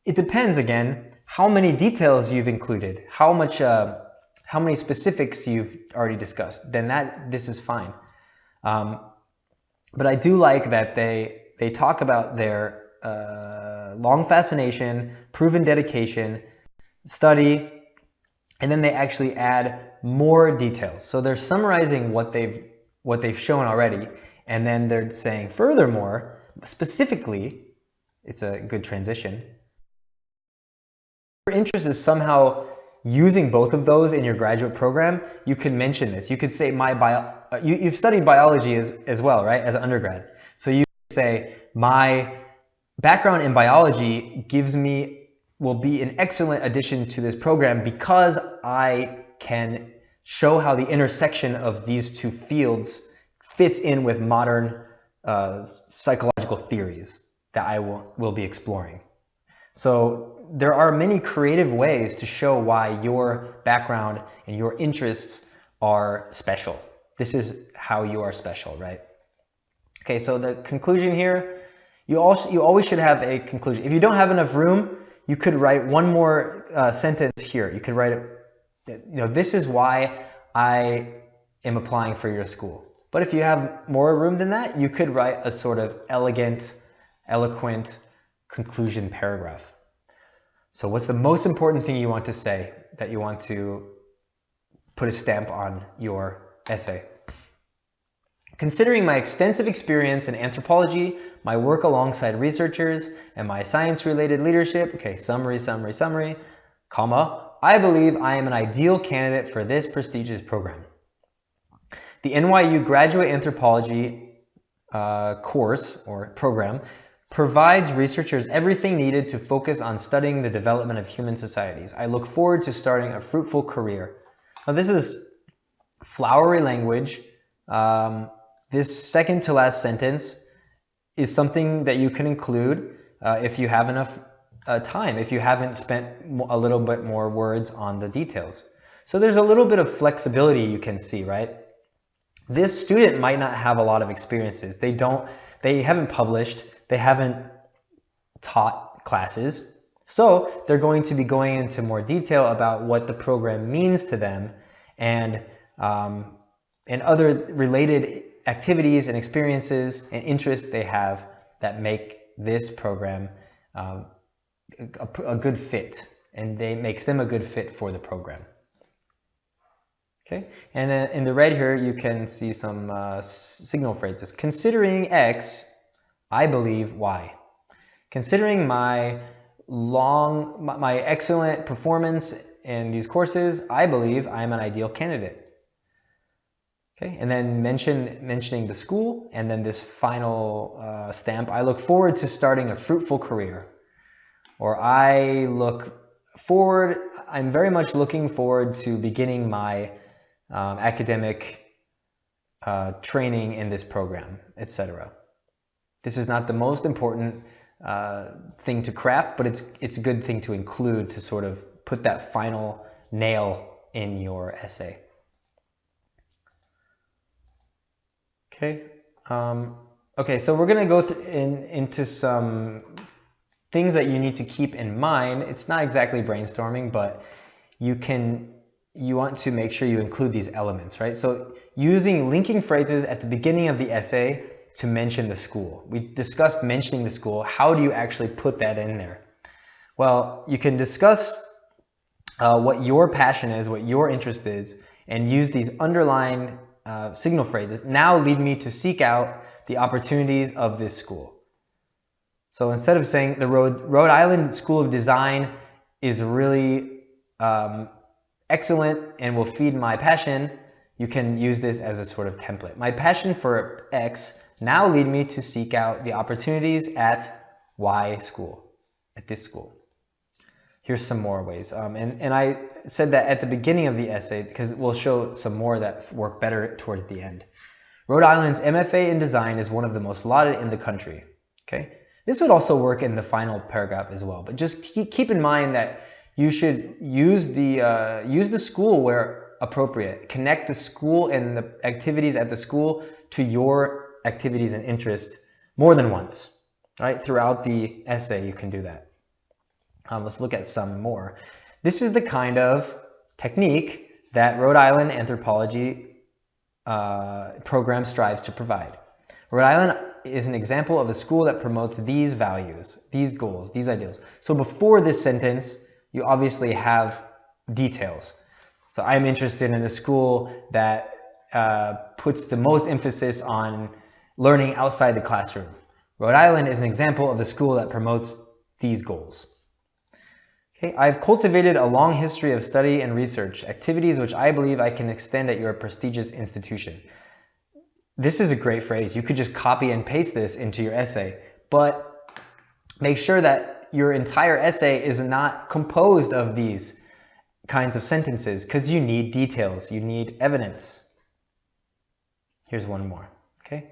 it depends again, how many details you've included, how many specifics you've already discussed, then this is fine. But I do like that they talk about their long fascination, proven dedication, study, and then they actually add more details. So they're summarizing what they've shown already, and then they're saying furthermore, specifically, it's a good transition. If your interest is somehow using both of those in your graduate program, you could mention this. You could say you've studied biology as well, right, as an undergrad. So you could say my background in biology will be an excellent addition to this program because I can show how the intersection of these two fields fits in with modern psychological theories that I will be exploring. So there are many creative ways to show why your background and your interests are special. This is how you are special, right? Okay, so the conclusion here, you always should have a conclusion. If you don't have enough room, you could write one more sentence here. You could write, this is why I am applying for your school. But if you have more room than that, you could write a sort of elegant, eloquent conclusion paragraph. So what's the most important thing you want to say that you want to put a stamp on your essay? Considering my extensive experience in anthropology, my work alongside researchers, and my science-related leadership, okay, summary, comma, I believe I am an ideal candidate for this prestigious program. The NYU Graduate Anthropology course or program provides researchers everything needed to focus on studying the development of human societies. I look forward to starting a fruitful career. Now this is flowery language. This second to last sentence is something that you can include if you have enough time, if you haven't spent a little bit more words on the details. So there's a little bit of flexibility you can see, right? This student might not have a lot of experiences. They haven't published, they haven't taught classes. So they're going to be going into more detail about what the program means to them and other related activities and experiences and interests they have that make this program a good fit, and makes them a good fit for the program. Okay, and then in the red here you can see some signal phrases. Considering X, I believe Y. Considering my excellent performance in these courses, I believe I'm an ideal candidate. Okay, and then mentioning the school, and then this final stamp, I look forward to starting a fruitful career. Or I'm very much looking forward to beginning my academic training in this program, etc. This is not the most important thing to craft, but it's a good thing to include to sort of put that final nail in your essay. Okay. Okay, so we're going to go into some things that you need to keep in mind. It's not exactly brainstorming, but you want to make sure you include these elements, right? So using linking phrases at the beginning of the essay to mention the school. We discussed mentioning the school. How do you actually put that in there? Well, you can discuss what your passion is, what your interest is, and use these underlined signal phrases. Now lead me to seek out the opportunities of this school. So instead of saying the Rhode Island School of Design is really excellent and will feed my passion, you can use this as a sort of template. My passion for X now lead me to seek out the opportunities at Y school, at this school. Here's some more ways. And I said that at the beginning of the essay because we'll show some more that work better towards the end. Rhode Island's MFA in design is one of the most lauded in the country. Okay, this would also work in the final paragraph as well, but just keep in mind that you should use the school where appropriate. Connect the school and the activities at the school to your activities and interests more than once, right? Throughout the essay, you can do that. Let's look at some more. This is the kind of technique that Rhode Island anthropology program strives to provide. Rhode Island is an example of a school that promotes these values, these goals, these ideals. So before this sentence, you obviously have details. So I'm interested in a school that puts the most emphasis on learning outside the classroom. Rhode Island is an example of a school that promotes these goals. Okay, I've cultivated a long history of study and research, activities which I believe I can extend at your prestigious institution. This is a great phrase. You could just copy and paste this into your essay, but make sure that your entire essay is not composed of these kinds of sentences because you need details, you need evidence. Here's one more, okay?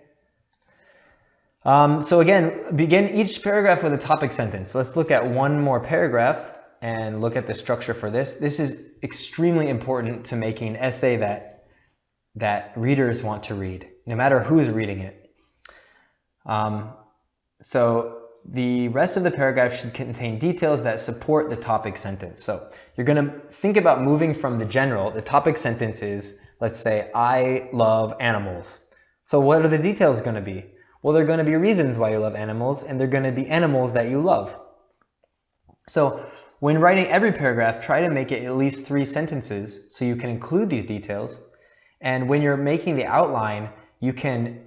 So again, begin each paragraph with a topic sentence. Let's look at one more paragraph and look at the structure for this. This is extremely important to making an essay that readers want to read, no matter who's reading it. So the rest of the paragraph should contain details that support the topic sentence. So you're going to think about moving from the general. The topic sentence is, let's say, I love animals. So what are the details going to be? Well, they're going to be reasons why you love animals, and they're going to be animals that you love. So when writing every paragraph, try to make it at least 3 sentences so you can include these details. And when you're making the outline, you can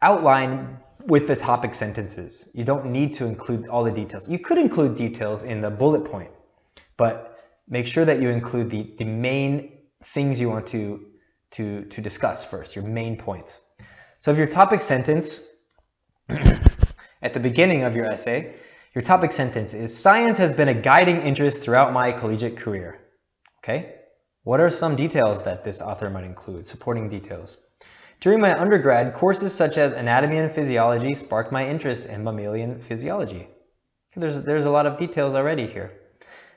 outline with the topic sentences. You don't need to include all the details. You could include details in the bullet point, but make sure that you include the main things you want to discuss first, your main points. So if your topic sentence at the beginning of your essay, your topic sentence is, science has been a guiding interest throughout my collegiate career. Okay, what are some details that this author might include, supporting details? During my undergrad, courses such as anatomy and physiology sparked my interest in mammalian physiology. There's a lot of details already here.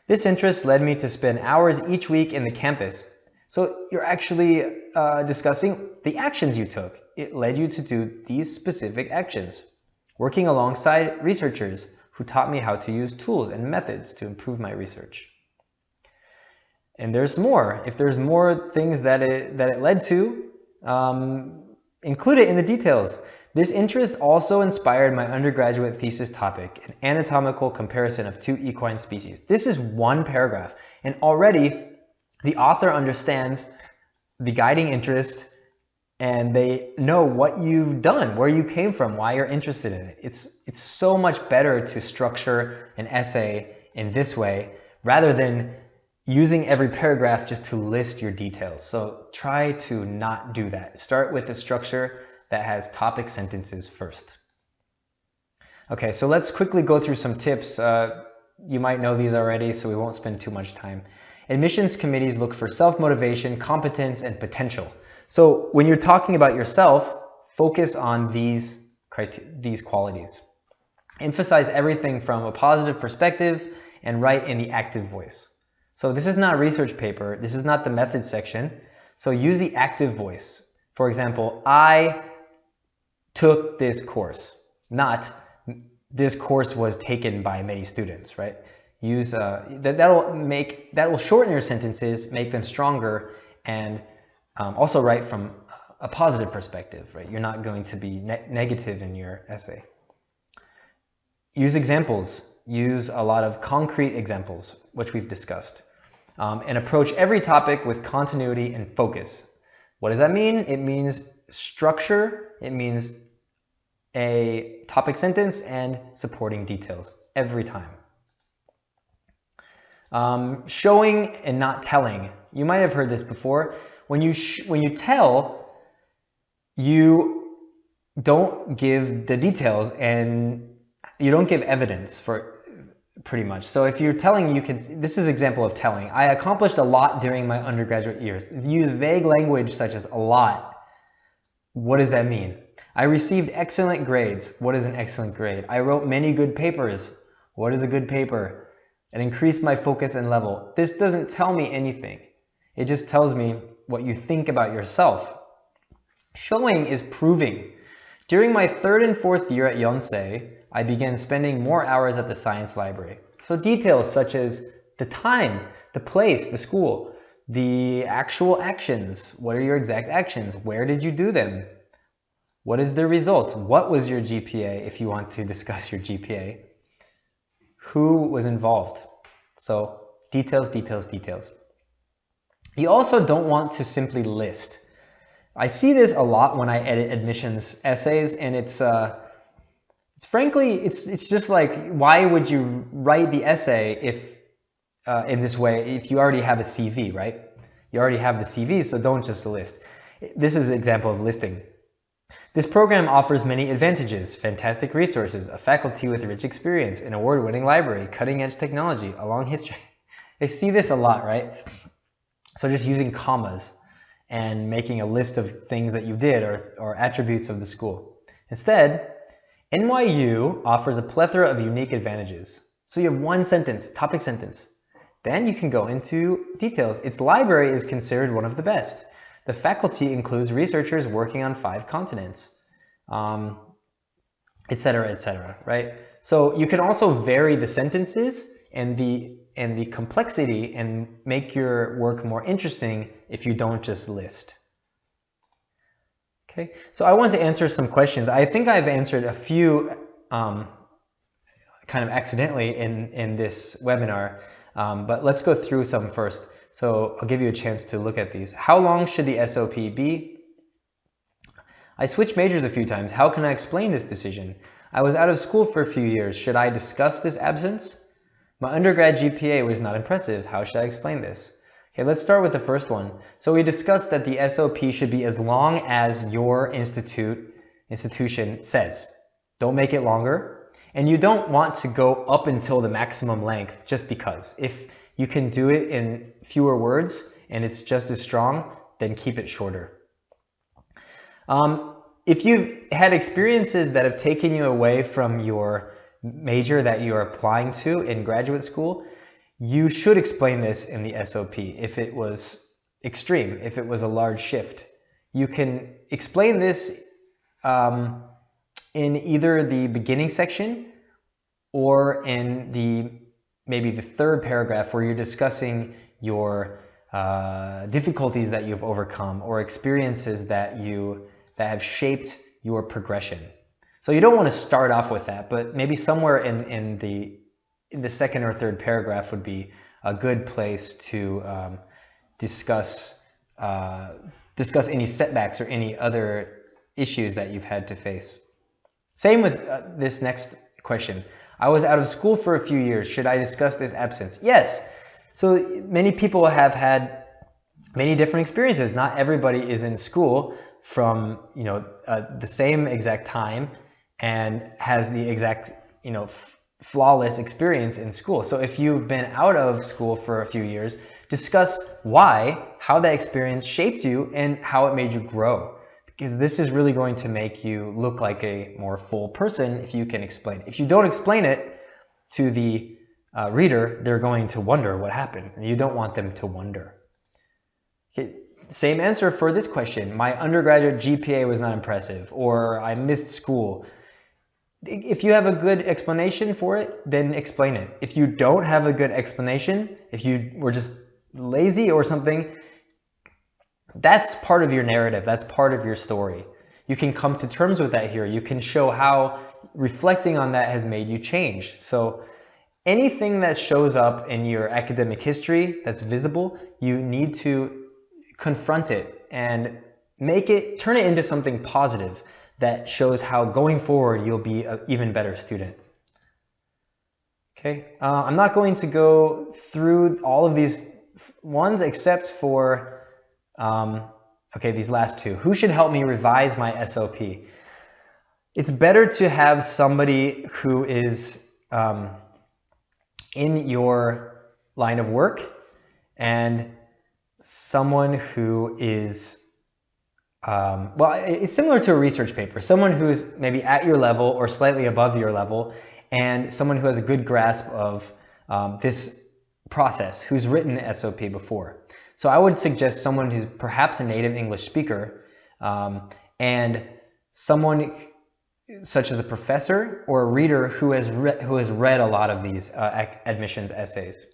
This interest led me to spend hours each week in the campus. So you're actually discussing the actions you took. It led you to do these specific actions. Working alongside researchers who taught me how to use tools and methods to improve my research. And there's more. If there's more things that it led to, include it in the details. This interest also inspired my undergraduate thesis topic, an anatomical comparison of 2 equine species. This is one paragraph, and already the author understands the guiding interest, and they know what you've done, where you came from, why you're interested in it. It's so much better to structure an essay in this way rather than using every paragraph just to list your details. So try to not do that. Start with a structure that has topic sentences first. Okay, so let's quickly go through some tips. You might know these already, so we won't spend too much time. Admissions committees look for self-motivation, competence, and potential. So when you're talking about yourself, focus on these qualities. Emphasize everything from a positive perspective and write in the active voice. So this is not a research paper. This is not the methods section. So use the active voice. For example, I took this course, not this course was taken by many students, right? Use that will shorten your sentences, make them stronger, and also write from a positive perspective, right? You're not going to be negative in your essay. Use examples. Use a lot of concrete examples, which we've discussed. And approach every topic with continuity and focus. What does that mean? It means structure. It means a topic sentence and supporting details every time. Showing and not telling. You might have heard this before. When you tell, you don't give the details and you don't give evidence for pretty much. So if you're telling, this is an example of telling. I accomplished a lot during my undergraduate years. If you use vague language such as a lot, what does that mean? I received excellent grades. What is an excellent grade? I wrote many good papers. What is a good paper? It increased my focus and level. This doesn't tell me anything. It just tells me what you think about yourself. Showing is proving. During my 3rd and 4th year at Yonsei, I began spending more hours at the science library. So details such as the time, the place, the school, the actual actions. What are your exact actions? Where did you do them? What is the result? What was your GPA if you want to discuss your GPA? Who was involved? So details, details, details. You also don't want to simply list. I see this a lot when I edit admissions essays, and it's frankly, it's just like, why would you write the essay if in this way if you already have a CV, right? You already have the CV, so don't just list. This is an example of listing. This program offers many advantages: fantastic resources, a faculty with rich experience, an award-winning library, cutting-edge technology, a long history. I see this a lot, right? So just using commas and making a list of things that you did or attributes of the school. Instead, NYU offers a plethora of unique advantages. So you have one sentence, topic sentence. Then you can go into details. Its library is considered one of the best. The faculty includes researchers working on 5 continents, etc., right? So you can also vary the sentences and the complexity and make your work more interesting if you don't just list. Okay, so I want to answer some questions. I think I've answered a few kind of accidentally in this webinar, but let's go through some first. So I'll give you a chance to look at these. How long should the SOP be? I switched majors a few times. How can I explain this decision? I was out of school for a few years. Should I discuss this absence? My undergrad GPA was not impressive. How should I explain this? Okay, let's start with the first one. So we discussed that the SOP should be as long as your institution says. Don't make it longer. And you don't want to go up until the maximum length just because. If you can do it in fewer words and it's just as strong, then keep it shorter. If you've had experiences that have taken you away from your major that you're applying to in graduate school, you should explain this in the SOP. If it was extreme, if it was a large shift, you can explain this in either the beginning section or in maybe the 3rd paragraph where you're discussing your difficulties that you've overcome or experiences that have shaped your progression. So you don't want to start off with that, but maybe somewhere in the 2nd or 3rd paragraph would be a good place to discuss any setbacks or any other issues that you've had to face. Same with this next question. I was out of school for a few years. Should I discuss this absence? Yes. So many people have had many different experiences. Not everybody is in school from the same exact time and has the exact flawless experience in school. So if you've been out of school for a few years, discuss why, how that experience shaped you and how it made you grow. Because this is really going to make you look like a more full person if you can explain it. If you don't explain it to the reader, they're going to wonder what happened, and you don't want them to wonder. Okay, same answer for this question. My undergraduate GPA was not impressive, or I missed school. If you have a good explanation for it, then explain it. If you don't have a good explanation, if you were just lazy or something, that's part of your narrative. That's part of your story. You can come to terms with that here. You can show how reflecting on that has made you change. So anything that shows up in your academic history that's visible, you need to confront it and turn it into something positive that shows how going forward you'll be an even better student. Okay, I'm not going to go through all of these ones except for these last two. Who should help me revise my SOP? It's better to have somebody who is in your line of work and someone who is, well, it's similar to a research paper, someone who's maybe at your level or slightly above your level, and someone who has a good grasp of this process, who's written SOP before. So I would suggest someone who's perhaps a native English speaker, and someone such as a professor or a reader who has read a lot of these admissions essays.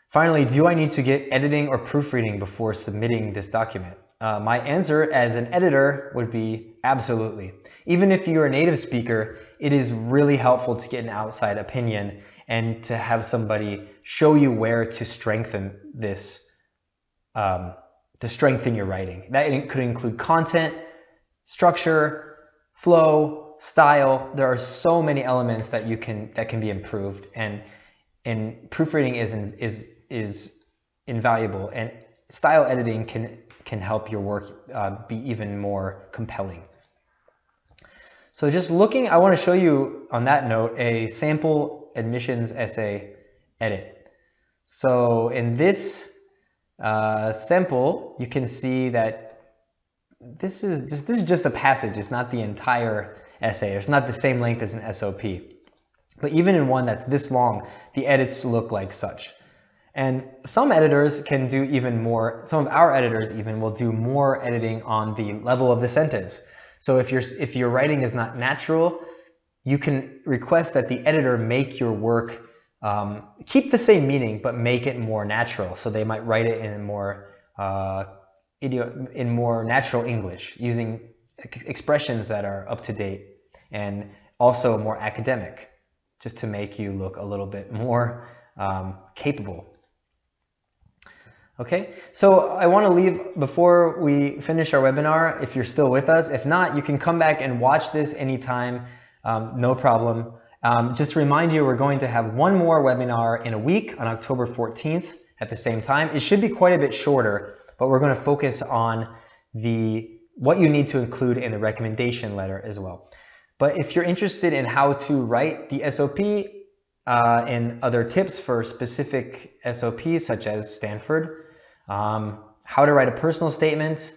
Finally, do I need to get editing or proofreading before submitting this document? My answer as an editor would be absolutely. Even if you're a native speaker, it is really helpful to get an outside opinion and to have somebody show you where to strengthen this, to strengthen your writing. That could include content, structure, flow, style. There are so many elements that that can be improved, and proofreading is invaluable, and style editing can help your work be even more compelling. So just looking, I want to show you on that note a sample admissions essay edit. So in this sample, you can see that this is just a passage. It's not the entire essay. It's not the same length as an SOP. But even in one that's this long, the edits look like such. And some editors can do even more. Some of our editors even will do more editing on the level of the sentence. So if your writing is not natural, you can request that the editor make your work keep the same meaning, but make it more natural. So they might write it in more natural English, using expressions that are up to date and also more academic, just to make you look a little bit more capable. Okay, so I want to leave before we finish our webinar, if you're still with us. If not, you can come back and watch this anytime, no problem. Just to remind you, we're going to have one more webinar in a week on October 14th at the same time. It should be quite a bit shorter, but we're going to focus on what you need to include in the recommendation letter as well. But if you're interested in how to write the SOP and other tips for specific SOPs such as Stanford, how to write a personal statement,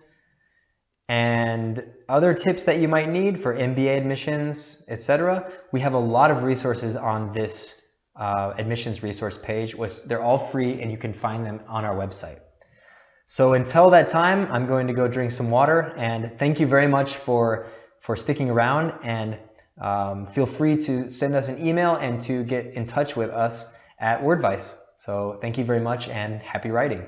and other tips that you might need for MBA admissions, etc., we have a lot of resources on this admissions resource page. They're all free and you can find them on our website. So until that time, I'm going to go drink some water, and thank you very much for sticking around, and feel free to send us an email and to get in touch with us at Wordvice. So thank you very much and happy writing.